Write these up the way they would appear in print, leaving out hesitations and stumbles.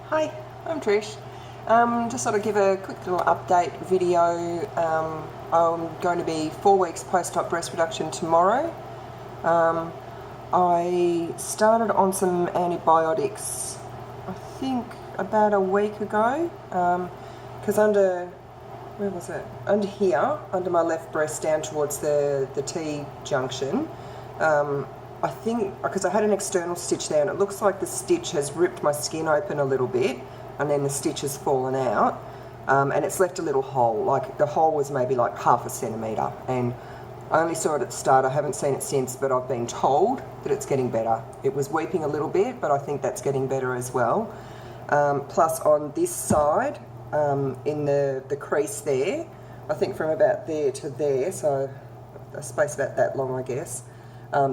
Hi, I'm Trish. Just sort of give a quick little update video. I'm going to be 4 weeks post-op breast reduction tomorrow. I started on some antibiotics, I think about a week ago, because where was it? Under here, under my left breast down towards the T junction, I think, because I had an external stitch there and it looks like the stitch has ripped my skin open a little bit and then the stitch has fallen out, and it's left a little hole. Like the hole was maybe like 1/2 centimetre, and I only saw it at the start. I haven't seen it since, but I've been told that it's getting better. It was weeping a little bit, but I think that's getting better as well. Plus on this side, in the crease there, I think from about there to there, so a space about that long I guess,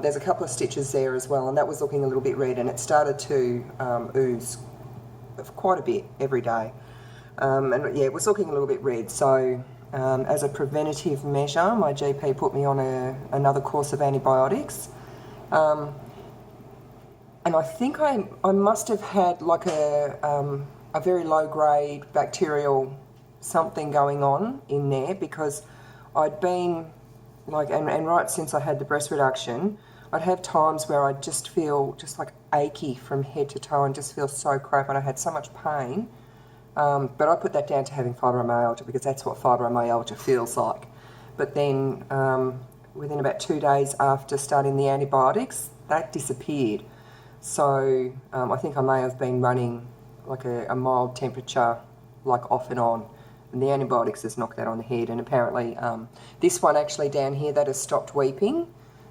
there's a couple of stitches there as well, and that was looking a little bit red, and it started to ooze quite a bit every day. And yeah, it was looking a little bit red, so as a preventative measure, my GP put me on another course of antibiotics. And I think I must have had like a very low grade bacterial something going on in there, because I'd been like, and right since I had the breast reduction, I'd have times where I'd just feel just like achy from head to toe and just feel so crap, and I had so much pain. But I put that down to having fibromyalgia, because that's what fibromyalgia feels like. But then within about 2 days after starting the antibiotics, that disappeared. So I think I may have been running like a mild temperature, like off and on. And the antibiotics has knocked that on the head, and apparently this one actually down here, that has stopped weeping.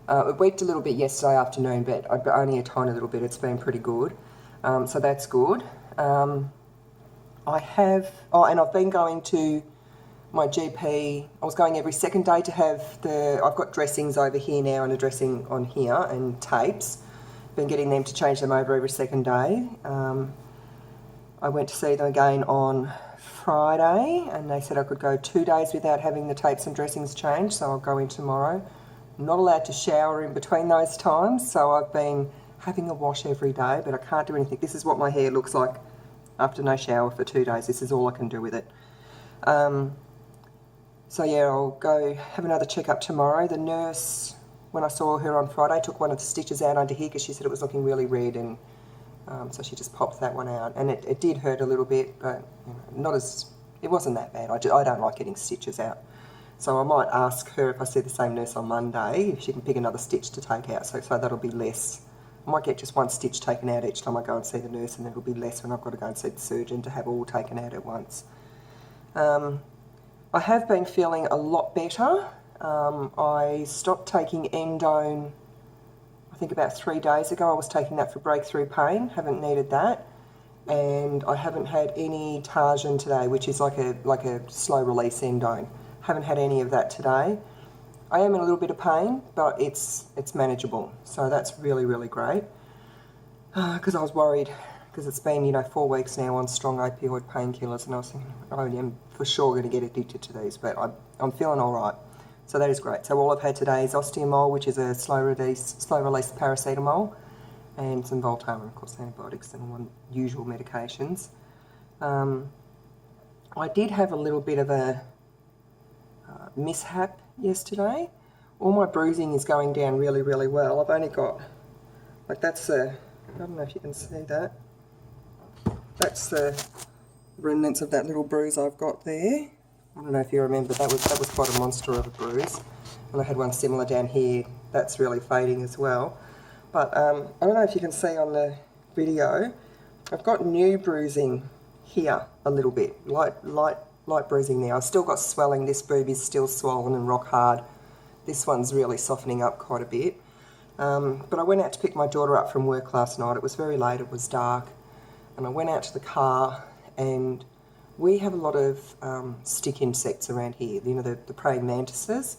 It weeped a little bit yesterday afternoon, but only a tiny little bit. It's been pretty good, so that's good. I have, and I've been going to my GP. I was going every second day to have I've got dressings over here now and a dressing on here and tapes. Been getting them to change them over every second day. I went to see them again on Friday, and they said I could go 2 days without having the tapes and dressings changed, so I'll go in tomorrow. I'm not allowed to shower in between those times, so I've been having a wash every day, but I can't do anything. This is what my hair looks like after no shower for 2 days. This is all I can do with it. So yeah, I'll go have another checkup tomorrow. The nurse, when I saw her on Friday, took one of the stitches out under here because she said it was looking really red, and so she just popped that one out, and it did hurt a little bit, but it wasn't that bad. I don't like getting stitches out, so I might ask her, if I see the same nurse on Monday, if she can pick another stitch to take out, so that'll be less. I might get just one stitch taken out each time I go and see the nurse, and it'll be less when I've got to go and see the surgeon to have all taken out at once. I have been feeling a lot better. I stopped taking endone, I think about 3 days ago. I was taking that for breakthrough pain, haven't needed that. And I haven't had any Tarjan today, which is like a slow release endone. Haven't had any of that today. I am in a little bit of pain, but it's manageable. So that's really, really great. Because I was worried, because it's been, 4 weeks now on strong opioid painkillers, and I was thinking, I am for sure going to get addicted to these, but I'm feeling all right. So that is great. So all I've had today is osteomol, which is a slow release paracetamol, and some Voltaren, of course, antibiotics and all usual medications. I did have a little bit of a mishap yesterday. All my bruising is going down really, really well. I've only got, like that's I don't know if you can see that. That's the remnants of that little bruise I've got there. I don't know if you remember, that was quite a monster of a bruise. And I had one similar down here. That's really fading as well. But I don't know if you can see on the video, I've got new bruising here a little bit, light bruising there. I've still got swelling. This boob is still swollen and rock hard. This one's really softening up quite a bit. But I went out to pick my daughter up from work last night. It was very late, it was dark. And I went out to the car, and we have a lot of stick insects around here, the praying mantises,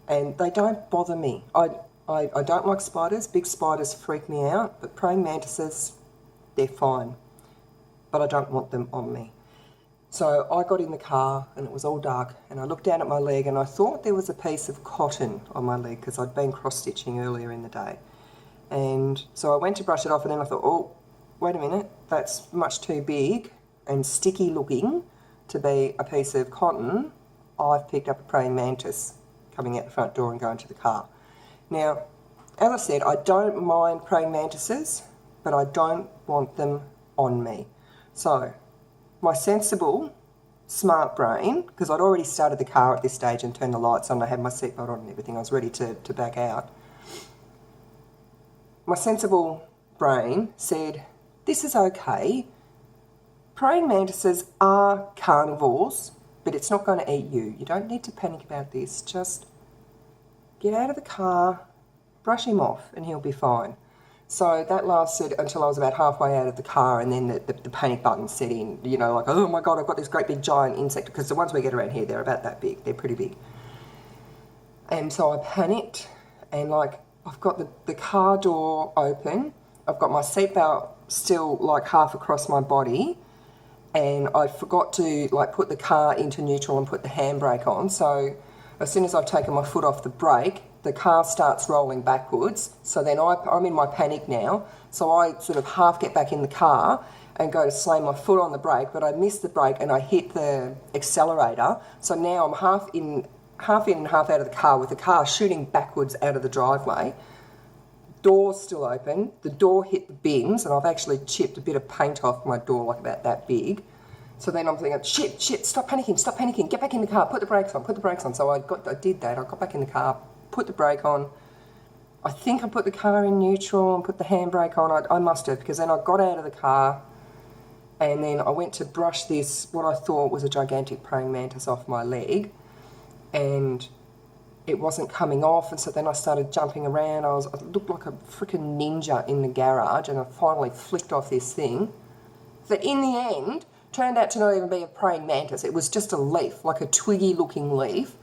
and they don't bother me. I don't like spiders. Big spiders freak me out, but praying mantises, they're fine. But I don't want them on me. So I got in the car, and it was all dark, and I looked down at my leg, and I thought there was a piece of cotton on my leg because I'd been cross-stitching earlier in the day. And so I went to brush it off, and then I thought, oh, wait a minute, that's much too big and sticky looking to be a piece of cotton, I've picked up a praying mantis coming out the front door and going to the car. Now, as I said, I don't mind praying mantises, but I don't want them on me. So, my sensible, smart brain, because I'd already started the car at this stage and turned the lights on, I had my seatbelt on and everything, I was ready to back out. My sensible brain said, this is okay. Praying mantises are carnivores, but it's not going to eat you. You don't need to panic about this. Just get out of the car, brush him off, and he'll be fine. So that lasted until I was about halfway out of the car, and then the panic button set in, you know, like, oh my God, I've got this great big giant insect, because the ones we get around here, they're about that big. They're pretty big. And so I panicked, and like, I've got the car door open, I've got my seatbelt still like half across my body, and I forgot to like put the car into neutral and put the handbrake on. So as soon as I've taken my foot off the brake, the car starts rolling backwards. So then I'm in my panic now. So I sort of half get back in the car and go to slam my foot on the brake, but I miss the brake and I hit the accelerator. So now I'm half in and half out of the car with the car shooting backwards out of the driveway. Door's still open, the door hit the bins, and I've actually chipped a bit of paint off my door, like about that big. So then I'm thinking, shit, stop panicking, get back in the car, put the brakes on. So I did that, I got back in the car, put the brake on. I think I put the car in neutral and put the handbrake on. I must have, because then I got out of the car and then I went to brush this, what I thought was a gigantic praying mantis off my leg, and it wasn't coming off, and so then I started jumping around. I looked like a freaking ninja in the garage, and I finally flicked off this thing that in the end turned out to not even be a praying mantis. It was just a leaf, like a twiggy looking leaf.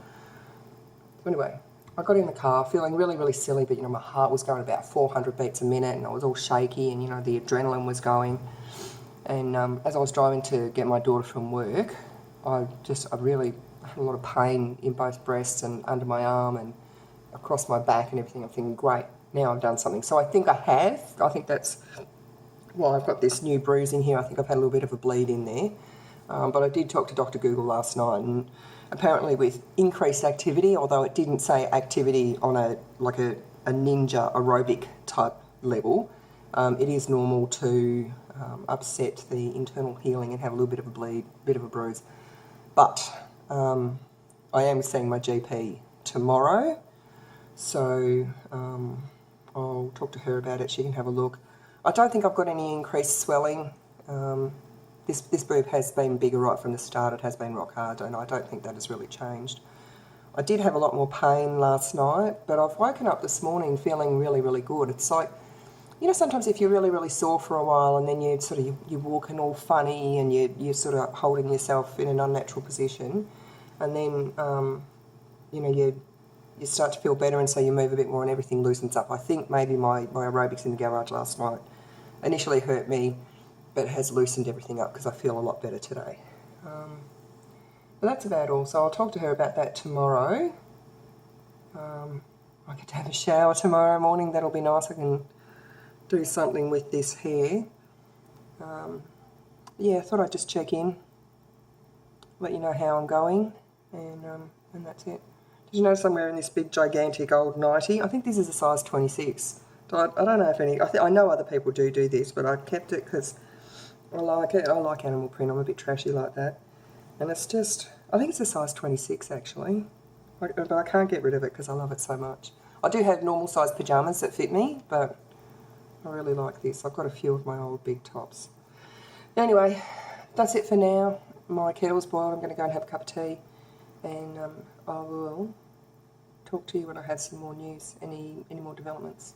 Anyway, I got in the car feeling really, really silly, but you know, my heart was going about 400 beats a minute and I was all shaky, and you know, the adrenaline was going. And as I was driving to get my daughter from work, I really had a lot of pain in both breasts and under my arm and across my back and everything. I'm thinking, great, now I've done something. So I think that's why I've got this new bruising here. I think I've had a little bit of a bleed in there. But I did talk to Dr. Google last night, and apparently with increased activity, although it didn't say activity on a ninja aerobic type level, it is normal to upset the internal healing and have a little bit of a bleed, bit of a bruise. But I am seeing my GP tomorrow, so I'll talk to her about it. She can have a look. I don't think I've got any increased swelling. This boob has been bigger right from the start. It has been rock hard, and I don't think that has really changed. I did have a lot more pain last night, but I've woken up this morning feeling really, really good. It's like, you know, sometimes if you're really, really sore for a while and then you're walking all funny and you're sort of holding yourself in an unnatural position, and then, you know, you start to feel better, and so you move a bit more and everything loosens up. I think maybe my aerobics in the garage last night initially hurt me, but has loosened everything up because I feel a lot better today. But that's about all. So I'll talk to her about that tomorrow. I get to have a shower tomorrow morning. That'll be nice. I can do something with this hair. Yeah, I thought I'd just check in, let you know how I'm going, and that's it. Did you notice I'm wearing this big gigantic old nightie? I think this is a size 26. I don't know if any, I know other people do this, but I kept it because I like it. I like animal print. I'm a bit trashy like that. And it's just, I think it's a size 26 actually, but I can't get rid of it because I love it so much. I do have normal size pyjamas that fit me, but I really like this. I've got a few of my old big tops. Anyway, that's it for now. My kettle's boiled. I'm going to go and have a cup of tea, and I will talk to you when I have some more news, any more developments.